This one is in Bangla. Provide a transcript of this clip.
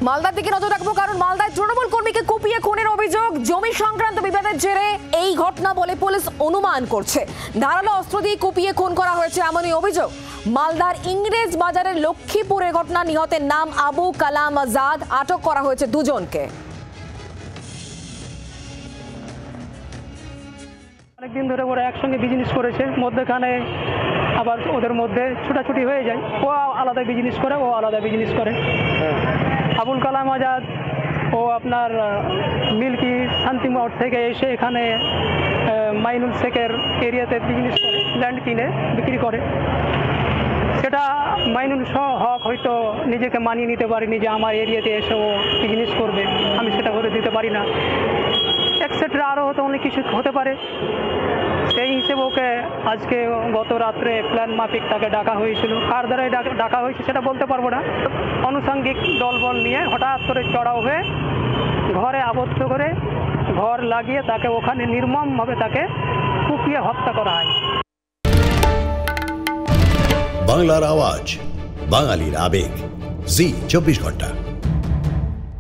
মালদার দিকে নজর রাখবো, কারণ মালদায় তৃণমূল কর্মীকে কুপিয়ে খুনের অভিযোগ। জমি সংক্রান্ত বিবাদের জেরে এই ঘটনা বলে পুলিশ অনুমান করছে। ধারালো অস্ত্র দিয়ে কুপিয়ে খুন করা হয়েছে এমনই অভিযোগ। মালদার ইংরেজ বাজারের লক্ষ্মীপুরের ঘটনা। নিহতের নাম আবু কালাম আজাদ। আটক করা হয়েছে দুজনকে। অনেকদিন ধরে ওরা একসঙ্গে বিজনেস করেছে, মধ্যখানে আবার ওদের মধ্যে ছুটাছুটি হয়ে যায়। ও আলাদা বিজনেস করে, ও আলাদা বিজনেস করে। আবুল কালাম আজাদ ও আপনার মিল্কি শান্তি মোড় থেকে এসে এখানে মাইনুল শেখের এরিয়াতে বিজনেস করে, ল্যান্ড কিনে বিক্রি করে। সেটা মাইনুল হক হয়তো নিজেকে মানিয়ে নিতে পারেনি যে আমার এরিয়াতে এসে ও বিজনেস করবে, আমি সেটা করে দিতে পারি না, এক্সেট্রা আরও হয়তো অনেক কিছু হতে পারে। সেই হিসেবে ওকে আজকে গত রাত্রে প্ল্যান মাফিক তাকে ডাকা হয়েছিল। কার দ্বারাই ডাকা হয়েছে সেটা বলতে পারবো না। আনুষঙ্গিক দলবল নিয়ে হঠাৎ করে চড়াও হয়ে ঘরে আবদ্ধ করে ঘর লাগিয়ে তাকে ওখানে নির্মমভাবে তাকে কুপিয়ে হত্যা করা হয়। বাংলার আওয়াজ, বাঙালির আবেগ, জি 24 ঘন্টা।